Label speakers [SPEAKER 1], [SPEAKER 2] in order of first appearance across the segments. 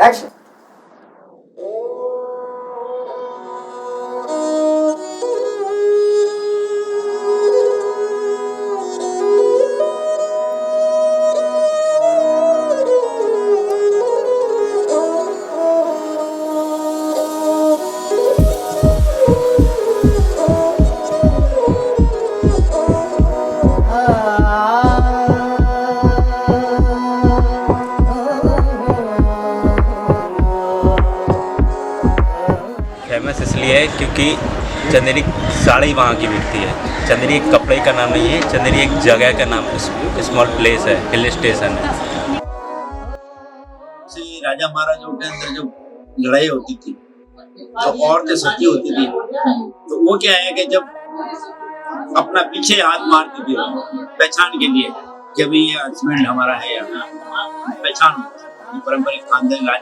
[SPEAKER 1] Action.
[SPEAKER 2] Famous इसलिए है क्योंकि चंदेरी साड़ी वहाँ की बिकती है। चंदेरी एक कपड़े का नाम नहीं है, चंदेरी एक जगह का नाम, स्मॉल प्लेस है, हिल स्टेशन है।
[SPEAKER 3] राजा महाराजाओं के अंदर जब लड़ाई होती थी तो औरतें सती होती थी, तो वो क्या है कि जब अपना पीछे हाथ मारती थी पहचान के लिए कि अभी ये हस्बैंड हमारा है या पहचान पारंपरिक खानदानी राज।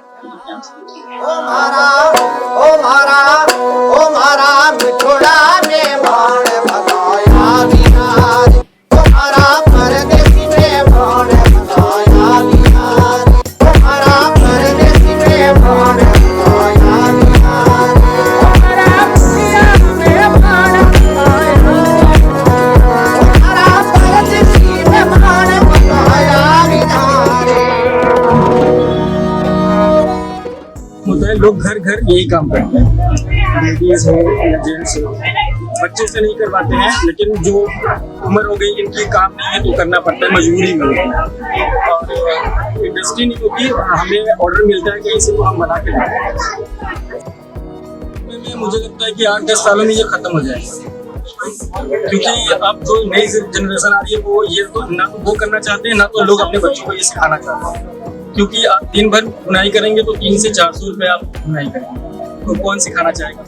[SPEAKER 1] ओ मारा मिठोड़ा में बाण भगाया बिहारी, ओ मारा परदेसी में बाण भगाया बिहारी, ओ मारा परदेसी में बाण भगाया बिहारी, ओ मारा पुरिया में बाण भगाया, ओ मारा परदेसी में बाण भगाया बिहारी।
[SPEAKER 4] होता है लोग घर घर यही काम करते हैं, लेडीज हो या जेंट्स हो, बच्चे से नहीं करवाते हैं, लेकिन जो उम्र हो गई इनकी काम नहीं है तो करना पड़ता है, मजबूरी में होती है। और इंडस्ट्री नहीं होती, हमें ऑर्डर मिलता है कि इसे तो हम बना के लाते हैं। मुझे लगता है कि 8-10 सालों में ये खत्म हो जाएगा, क्योंकि अब जो नई जनरेशन आ रही है वो ये तो ना तो वो करना चाहते हैं, ना तो लोग अपने बच्चों को ये सिखाना चाहते हैं। क्योंकि आप दिन भर बुनाई करेंगे तो 300 से 400 रुपये आप बुनाई करेंगे, तो कौन सिखाना चाहेगा।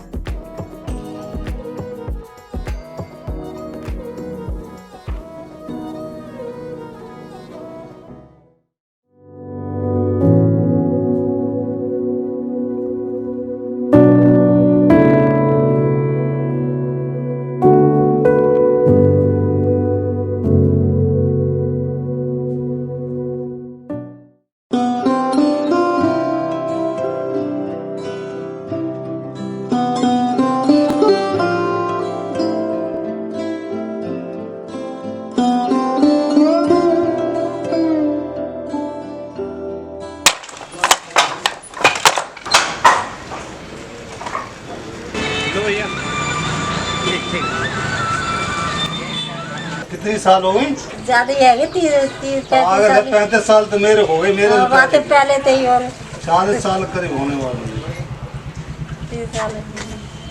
[SPEAKER 5] कितनी साल हो गई?
[SPEAKER 6] ज्यादा ही है
[SPEAKER 5] 35 साल तो मेरे हो गए, मेरे
[SPEAKER 6] बात पहले तो ही और
[SPEAKER 5] 40 साल करीब होने वाले।
[SPEAKER 6] 30 साल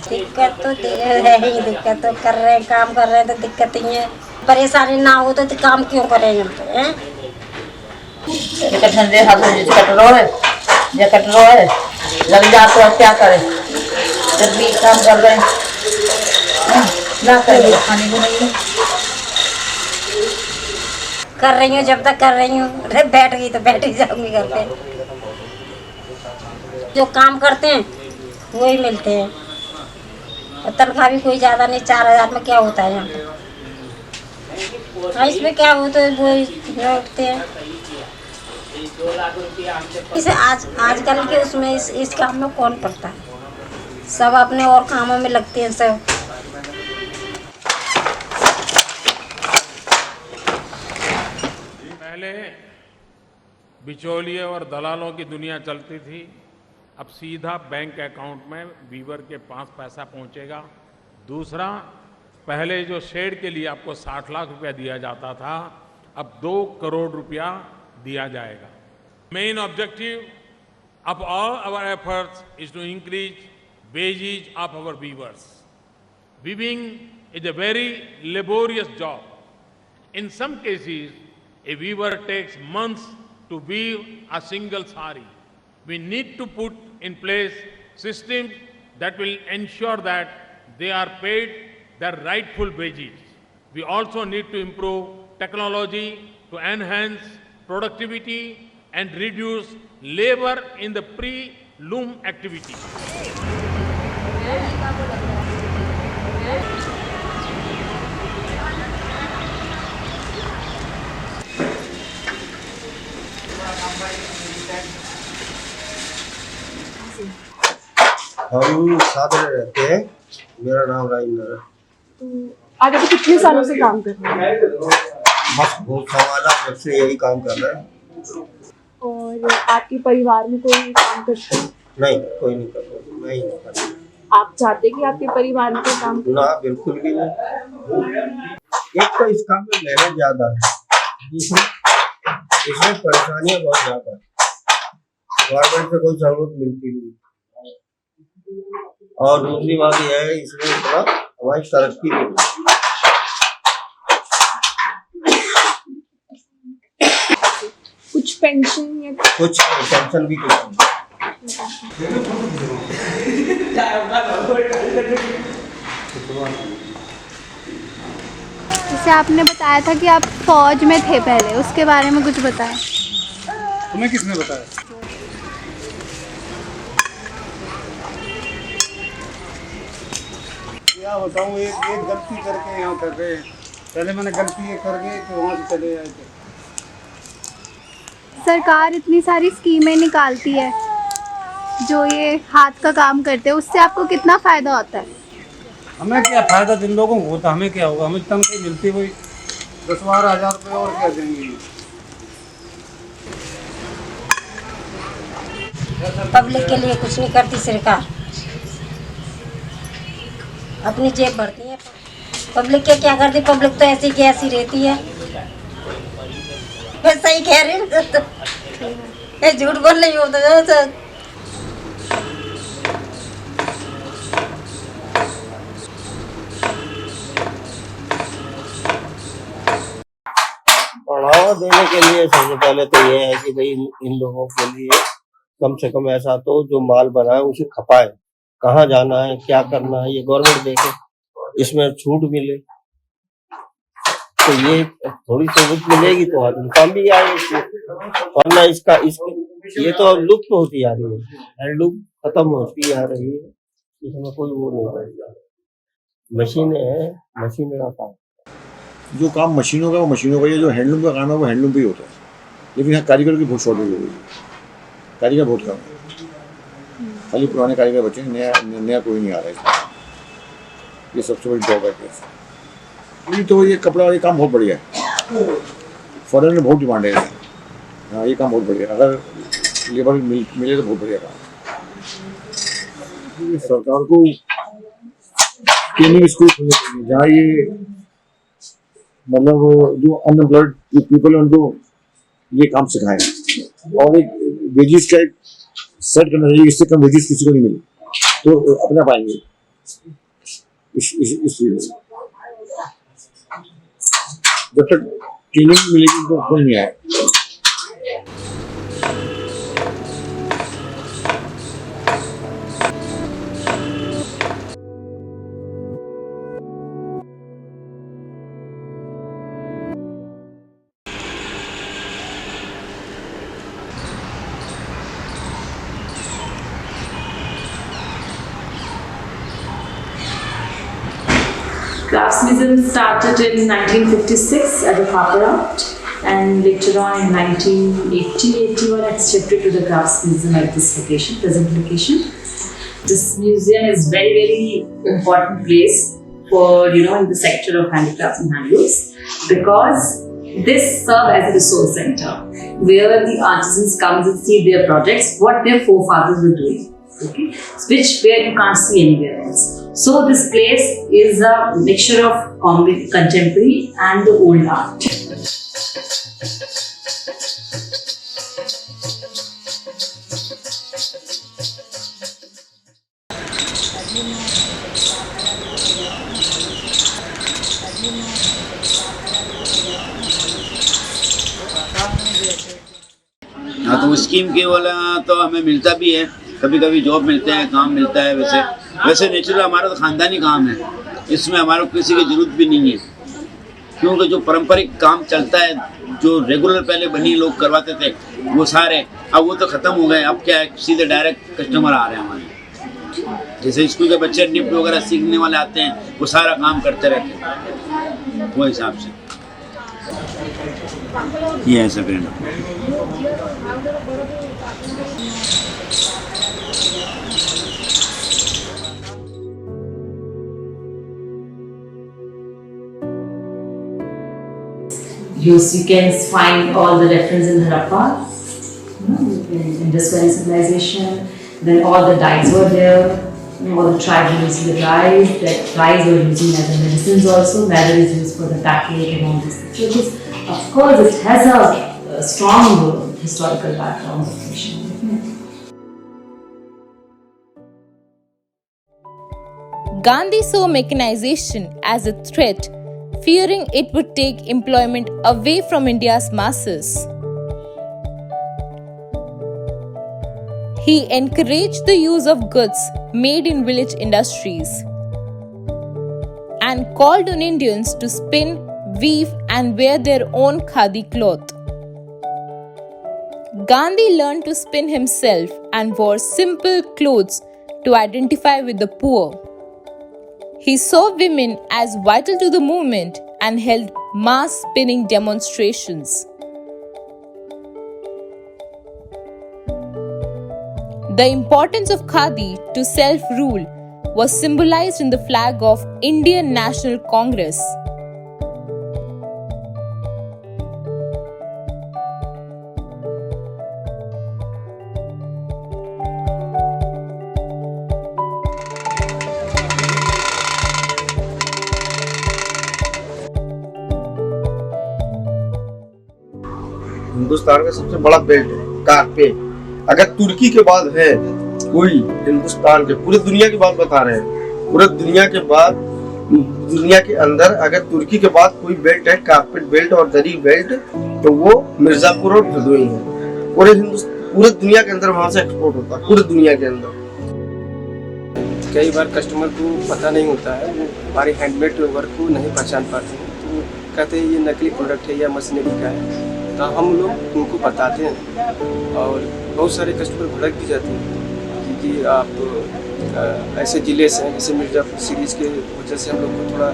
[SPEAKER 6] दिक्कत तो है ही, दिक्कत तो कर रहे हैं, काम कर रहे हैं तो दिक्कत ही है। परेशानी ना हो तो काम क्यों करेंगे हम तो, हैं?
[SPEAKER 7] ठंडे हाथों से कट रो है, ये कट रो है, लग जा तो क्या करे, जब भी काम कर रहे हैं ना करेंगे, खाने को नहीं
[SPEAKER 6] कर रही हूँ, जब तक कर रही हूँ। अरे बैठ गई तो बैठ ही जाऊंगी घर पे। जो काम करते हैं वही मिलते हैं, और तनख्वाह भी कोई ज़्यादा नहीं, 4000 में क्या होता है यहाँ पे। हाँ, इसमें क्या होता है वही उठते हैं। इसे आजकल के उसमें इस काम में कौन पड़ता है, सब अपने और कामों में लगते हैं सब।
[SPEAKER 8] पहले बिचौलिए और दलालों की दुनिया चलती थी, अब सीधा बैंक अकाउंट में वीवर के पास पैसा पहुंचेगा। दूसरा, पहले जो शेड के लिए आपको 60 लाख रुपया दिया जाता था, अब 2 करोड़ रुपया दिया जाएगा। Main objective of all our efforts is to increase wages of our weavers. Weaving is a very laborious job. In some cases, a weaver takes months to weave a single sari. We need to put in place systems that will ensure that they are paid their rightful wages. We also need to improve technology to enhance productivity and reduce labor in the pre-loom activity.
[SPEAKER 1] हम साथ में रहते हैं। मेरा नाम राजेंद्र है।
[SPEAKER 9] तो आप अभी कितने सालों से काम कर रहे हैं?
[SPEAKER 1] बस बहुत सवाल जब से यही काम कर रहे हैं।
[SPEAKER 9] और आपके परिवार में कोई काम करता है?
[SPEAKER 1] नहीं, कोई नहीं कर रहा, मैं ही नहीं कर रहा।
[SPEAKER 9] आप चाहते हैं कि आपके परिवार में कोई काम करे?
[SPEAKER 1] ना, बिल्कुल भी नहीं। एक तो इस काम में मेहनत ज्यादा है, इसमें परेशानियां बहुत ज्यादा है। गवर्नमेंट से कोई सहूलत मिलती नहीं। और दूसरी बात यह है, इसमें थोड़ा हमारी तरक्की भी नहीं।
[SPEAKER 9] कुछ पेंशन या
[SPEAKER 1] कुछ पेंशन भी कुछ नहीं।
[SPEAKER 10] जैसे आपने बताया था कि आप फौज में थे पहले, उसके बारे में कुछ बताएं।
[SPEAKER 5] तुम्हें किसने बताया? क्या बताऊँ, एक गलती करके यहाँ कर रहे हैं। पहले मैंने गलती ये करके तो वहाँ से चले आए थे।
[SPEAKER 10] सरकार इतनी सारी स्कीमें निकालती है, जो ये हाथ का काम करते हैं, उससे आपको कितना फ़ायदा होता है?
[SPEAKER 5] हमें क्या फ़ायदा, जिन लोगों को होता, हमें क्या होगा? हमें तनख्वाह मिलती वही 10-12 हज़ार रुपये, और क्या देंगे?
[SPEAKER 6] पब्लिक के लिए कुछ नहीं करती सरकार, अपनी जेब भरती है। पब्लिक के क्या करती? पब्लिक तो ऐसी की ऐसी रहती है। मैं सही कह रही हूँ, झूठ बोल रही हूँ तो।
[SPEAKER 1] बढ़ावा देने के लिए सबसे पहले तो ये है कि भाई इन लोगों के लिए कम से कम ऐसा तो जो माल बनाए उसे खपाए, कहाँ जाना है, क्या करना है, ये गवर्नमेंट देखे, इसमें छूट मिले, तो ये थोड़ी सहूलत मिलेगी तो आदमी काम भी आएगा। वरना ये तो अब लुप्त होती आ रही है, हैंडलूम खत्म होती आ रही है, इसमें कोई वो नहीं है। मशीनें हैं, मशीनें का काम।
[SPEAKER 11] जो काम मशीनों का वो मशीनों का, ये जो हैंडलूम का काम है वो हैंडलूम पे ही होता है। लेकिन यहाँ कारीगर की बहुत शॉर्टेज हो गई है, कारीगर बहुत कम है। खाली पुराने कारीगर बचे हैं, नया कोई नहीं आ रहा है। ये सबसे बड़ी ड्रॉबैक है। तो ये कपड़ा, ये काम बहुत बढ़िया है, फॉरेन में बहुत डिमांड है। हाँ, ये काम बहुत बढ़िया है, अगर लेबर मिले तो बहुत बढ़िया काम। सरकार को ट्रेनिंग स्कूल खोलने चाहिए, जहाँ ये मतलब जो अनएम्प्लॉयड पीपल है उनको ये काम सिखाएं, और एक वेजेस का एक सेट करना चाहिए, इससे कम वेजेस किसी को नहीं मिले तो अपना पाएंगे इस फील्ड में। जब तक ट्रेनिंग मिलेगी तो कोई नहीं आए।
[SPEAKER 12] Craftsmanship started in 1956 at the Copper Art, and later on in 1980-81 it shifted to the Crafts Museum at this location, present location. This museum is very important place for, in the sector of handicrafts and handlooms, because this serves as a resource center where the artisans come and see their projects, what their forefathers were doing, okay, where you can't see anywhere else. So this place is a mixture of contemporary and the old art.
[SPEAKER 3] हाँ, तो scheme के वाला तो हमें मिलता भी है, कभी कभी जॉब मिलते हैं, काम मिलता है। वैसे नेचुरल हमारा तो खानदानी काम है, इसमें हमारे को किसी की जरूरत भी नहीं है, क्योंकि जो पारंपरिक काम चलता है, जो रेगुलर पहले बनी लोग करवाते थे वो सारे, अब वो तो ख़त्म हो गए। अब क्या है, सीधे डायरेक्ट कस्टमर आ रहे हैं हमारे। जैसे स्कूल के बच्चे निप वगैरह सीखने वाले आते हैं, वो सारा काम करते रहते हैं, वो हिसाब से ये ऐसा करना।
[SPEAKER 12] You can find all the references in Harappa, Indus Valley civilization. Then all the dyes were there. All the tribes were using the dyes. That dyes were using as a medicines also. Leather is used for the backache and all this. So it is, of course, it has a strong historical background of nation.
[SPEAKER 13] Gandhi saw mechanization as a threat, fearing it would take employment away from India's masses. He encouraged the use of goods made in village industries and called on Indians to spin, weave and wear their own khadi cloth. Gandhi learned to spin himself and wore simple clothes to identify with the poor. He saw women as vital to the movement and held mass spinning demonstrations. The importance of khadi to self-rule was symbolized in the flag of Indian National Congress.
[SPEAKER 1] Hindustan का सबसे बड़ा belt है carpet. अगर तुर्की के बाद है कोई हिंदुस्तान के, पूरी दुनिया की बात बता रहे हैं, पूरी दुनिया के बाद दुनिया के अंदर अगर तुर्की के बाद कोई बेल्ट है कारपेट बेल्ट और दरी बेल्ट, तो वो मिर्जापुर और भदोही है। पूरे दुनिया के अंदर वहां से एक्सपोर्ट होता है, पूरी दुनिया के अंदर।
[SPEAKER 4] कई बार कस्टमर को पता नहीं होता है, वो हमारे हैंडमेड वर्क को नहीं पहचान पाते हैं, तो कहते हैं ये नकली प्रोडक्ट है या मशीनरी का है। तो हम लोग उनको बताते हैं और बहुत सारे कस्टमर भड़क भी जाते हैं कि आप ऐसे जिले से हैं, जैसे मिर्जापुर सीरीज़ के वजह से हम लोग को थोड़ा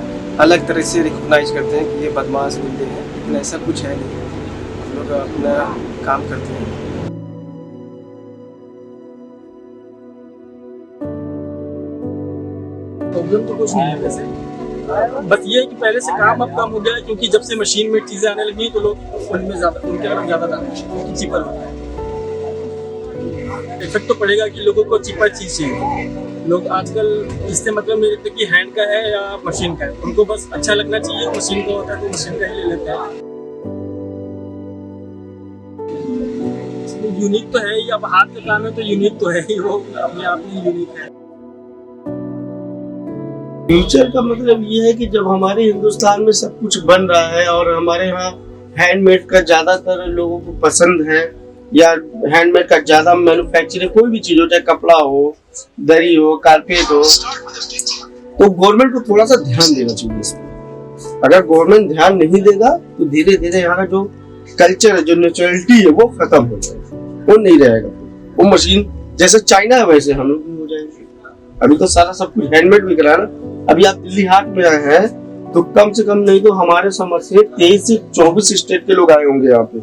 [SPEAKER 4] अलग तरह से रिकॉग्नाइज करते हैं कि ये बदमाश मिलते हैं, लेकिन ऐसा कुछ है नहीं, हम लोग अपना काम करते हैं। प्रॉब्लम तो कुछ नहीं है वैसे, बस ये है कि पहले से काम अब कम हो गया है, क्योंकि जब से मशीन में चीज़ें आने लगी तो लोग उनमें ज़्यादा उनके तरफ ज़्यादा दाम चीपर होता है। इफेक्ट तो पड़ेगा कि लोगों को चीपर चीज़ चाहिए। लोग आजकल इससे मतलब नहीं रखते कि हैंड का है या मशीन का है, उनको बस अच्छा लगना चाहिए। मशीन का होता है तो मशीन का ही ले लेते हैं। यूनिक तो है ही, अब हाथ का काम है तो यूनिक तो है ही, वो अपने आप में यूनिक है।
[SPEAKER 1] फ्यूचर का मतलब ये है कि जब हमारे हिंदुस्तान में सब कुछ बन रहा है और हमारे यहाँ हैंडमेड का ज्यादातर लोगों को पसंद है, या हैंडमेड का ज्यादा मैन्युफैक्चरिंग कोई भी चीज हो, चाहे कपड़ा हो, दरी हो, कारपेट हो, तो गवर्नमेंट को थोड़ा सा ध्यान देना चाहिए इसमें। अगर गवर्नमेंट ध्यान नहीं देगा तो धीरे धीरे यहाँ का जो कल्चर है, जो नेचुरलिटी है, वो खत्म हो जाएगा, वो नहीं रहेगा। वो मशीन जैसे चाइना है वैसे हम लोग भी हो जाएंगे। अभी तो सारा सब कुछ हैंडमेड बिक रहा है ना। अभी आप दिल्ली हाट में आए हैं तो कम से कम नहीं तो हमारे समझ से 23 से 24 स्टेट के लोग आए होंगे यहाँ पे,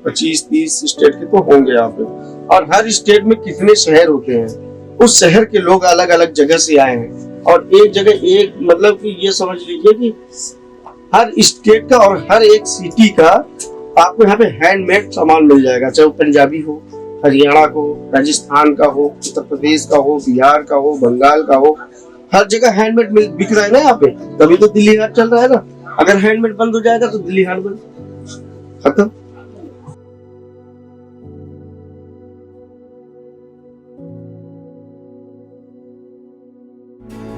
[SPEAKER 1] 25-30 स्टेट के तो होंगे यहाँ पे। और हर स्टेट में कितने शहर होते हैं, उस शहर के लोग अलग अलग जगह से आए हैं। और एक जगह एक मतलब कि ये समझ लीजिए कि हर स्टेट का और हर एक सिटी का आपको यहाँ पे हैंडमेड सामान मिल जाएगा, चाहे वो पंजाबी हो, हरियाणा का हो, राजस्थान का हो, उत्तर प्रदेश का हो, बिहार का हो, बंगाल का हो, हर जगह हैंडमेड बिक रहा है ना यहाँ पे। तभी तो दिल्ली हाट चल रहा है ना। अगर हैंडमेड बंद हो जाएगा तो दिल्ली हाट बंद, खत्म।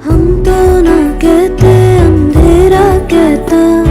[SPEAKER 14] हम तो ना कहते, अंधेरा कहता।